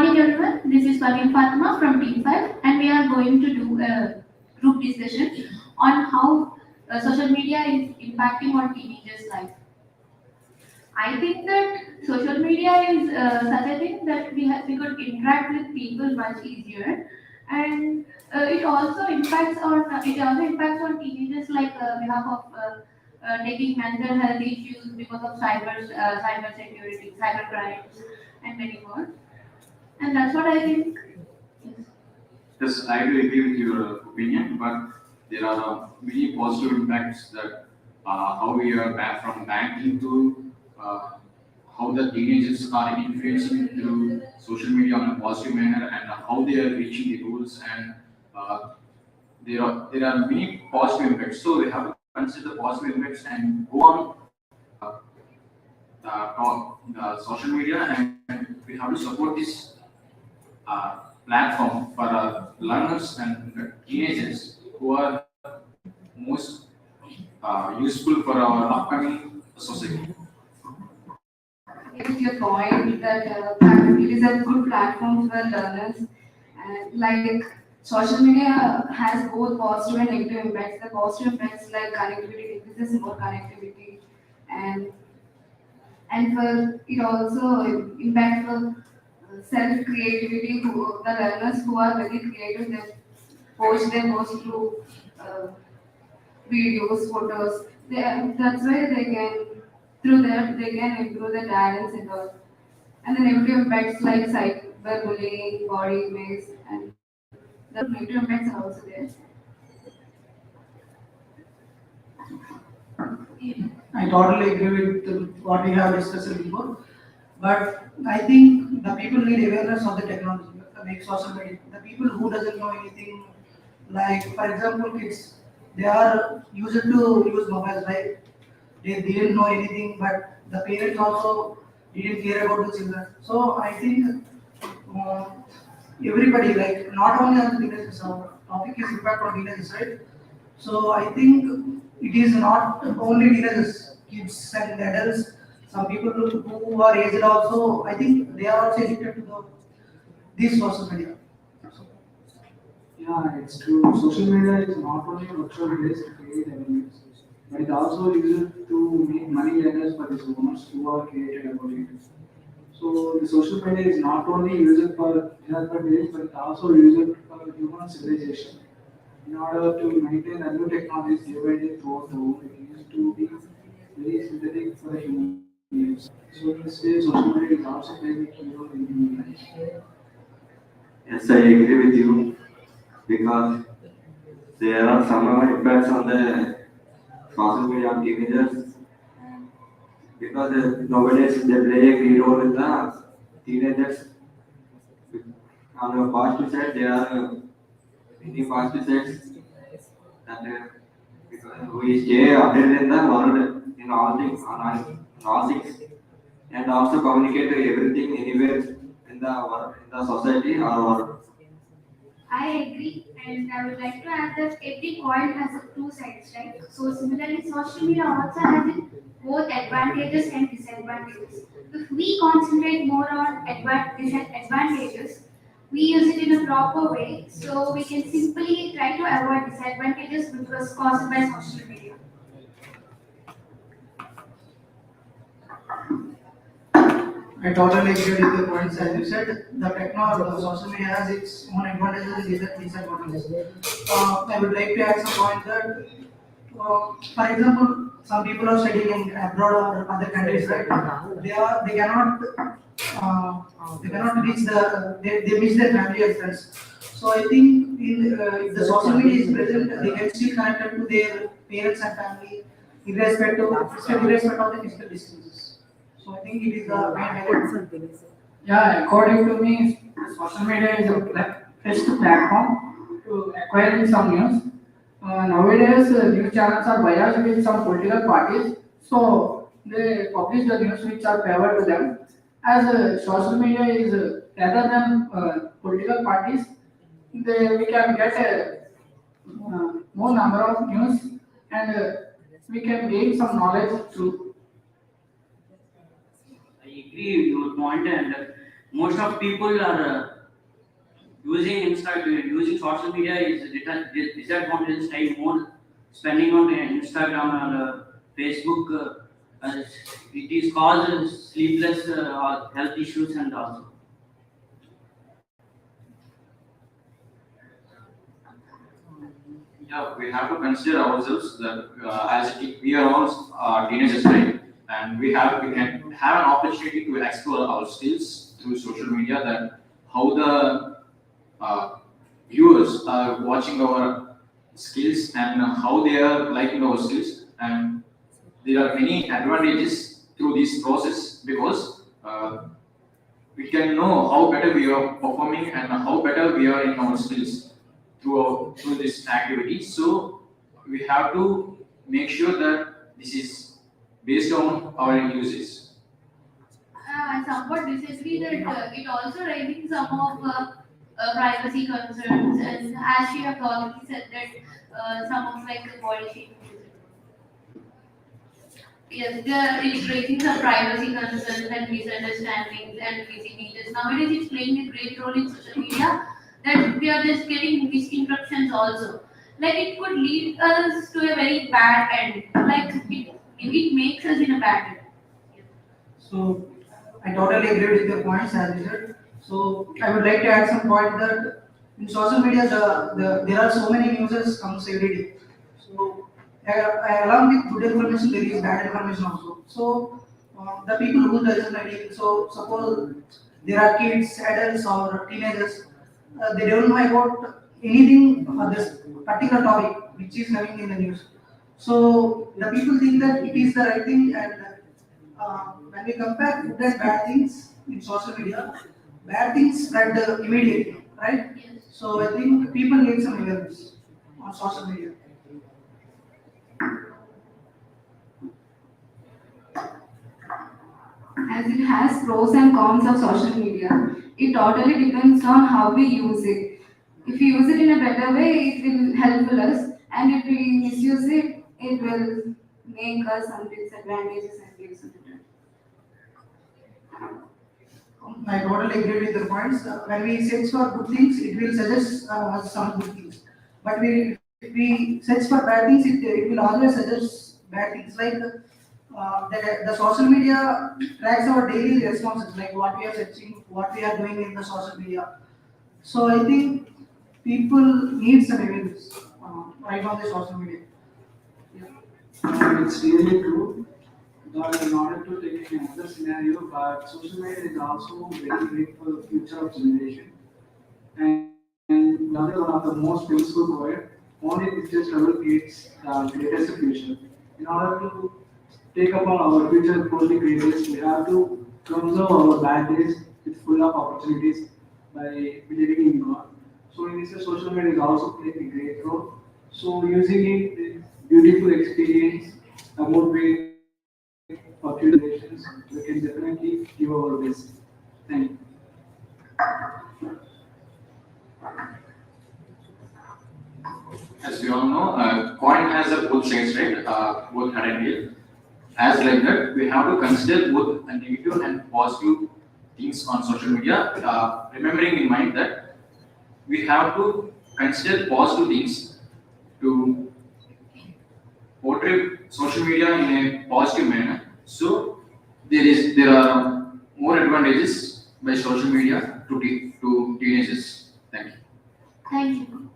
morning everyone, this is Fatima from Team 5 and we are going to do a group discussion on how social media is impacting on teenagers' life. I think that social media is such a thing that we could interact with people much easier, and it also impacts on teenagers like behalf of taking mental health issues because of cyber security, cyber crimes, and many more. And that's what I think. Yes. Yes, I do agree with your opinion, but there are many positive impacts that how we are back from banking to how the teenagers are influencing through social media on a positive manner and how they are reaching the goals and there are many positive impacts. So we have to consider the positive impacts and go on social media and we have to support this platform for learners and teenagers who are most useful for our upcoming society. With your point that it is a good platform for learners, and like social media has both positive and negative impacts. The positive impacts like connectivity, this is more connectivity, and for it also impacts for self creativity. Who the learners who are very creative, they post their post through videos, photos. That's why they can through that they can improve their talents and all. And the negative impacts like cyberbullying, body image, and the negative impacts are also there. I totally agree with what we have discussed before. But I think the people need awareness of the technology, like social media. The people who doesn't know anything, like for example, kids, they are used to use mobiles, right? They didn't know anything, but the parents also didn't care about the children. So I think uh, everybody, like not only on the teenagers, our topic is impact on teenagers, right? So I think it is not only teenagers, kids and adults. Some people who are aged also, I think they are also addicted to this social media. So, Yeah, it's true. Social media is not only a virtual place to create revenues, but it also uses to make money letters for the owners who are created about it. So the social media is not only used for developer days, but it also used for human civilization. In order to maintain the new technologies day by day throughout the world, it needs to be very synthetic for the human use. So in this way, social media is also playing a key role in human life. Yes, I agree with you because there are some impacts on the social media on teenagers because nowadays they play a key role in the teenagers. On the positive side, there are many positive sides that because we stay updated in the world in all things on all things and also communicate everything anywhere in the world, in the society or world. I agree, and I would like to add that every coin has two sides, right? So similarly, social media also has both advantages and disadvantages. If we concentrate more on disadvantages, we use it in a proper way, so we can simply try to avoid disadvantages which was caused by social media. I totally agree with your points. As you said, the technology, the social media has its own advantages and disadvantages. I would like to add some point that, for example, some people are studying in abroad or other countries, right? They cannot reach they miss their family and friends. So I think if the social media is present, they can still connect to their parents and family, irrespective of the physical distances. So I think it is the main highlight. Yeah, according to me, social media is a best platform to acquiring some news. Nowadays, news channels are biased with some political parties, so they publish the news which are favored to them. As social media is rather than political parties, we can get a more number of news and we can gain some knowledge through. I agree with your point, and most of people are using social media is disadvantages time more spending on Instagram or Facebook. It is cause sleepless or health issues and also. Yeah, we have to consider ourselves that we are all teenagers, right? And we can have an opportunity to explore our skills through social media. That how the uh, viewers are watching our skills and how they are liking our skills, and there are many advantages through this process because we can know how better we are performing and how better we are in our skills through this activity. So we have to make sure that this is based on our uses. I somewhat disagree that it also raising some of privacy concerns, and as you have already said that some of like the body shaming. Yes, it's raising some privacy concerns and misunderstandings and busy pages. Nowadays, it's playing a great role in social media that we are just getting misinstructions also. Like it could lead us to a very bad end. Like it makes us in a bad end. So I totally agree with your points as you said. So I would like to add some point that in social media there are so many news comes every day. So along with good information there is bad information also. So the people who doesn't agree. So suppose there are kids, adults or teenagers, they don't know about anything on this particular topic which is coming in the news. So the people think that it is the right thing, and when we compare good and bad things in social media, bad things spread immediately, right? Yes. So I think people need some awareness on social media. As it has pros and cons of social media. It totally depends on how we use it. If we use it in a better way, it will help us, and if we misuse it, it will make us some disadvantages and disadvantages. I totally agree with your points. When we search for good things, it will suggest us some good things. But if we search for bad things, it will always suggest bad things. Like the social media tracks our daily responses, like what we are searching, what we are doing in the social media. So I think people need some awareness right on the social media. Yeah. It's really true. But in order to take another scenario, but social media is also very great for the future of generation. And now one of the most useful word, only pictures travel creates the greatest future. In order to take upon our future fully greatest, we have to conserve our bad days with full of opportunities by believing in God. So in this social media is also playing a great role. So using it is beautiful experience about way for future generations, we can definitely give our best. Thank you. As we all know, coin has a both sides, right? Both head and tail. As like that, we have to consider both a negative and positive things on social media. Remembering in mind that we have to consider positive things to portray social media in a positive manner. So there are more advantages by social media to teenagers. Thank you. Thank you.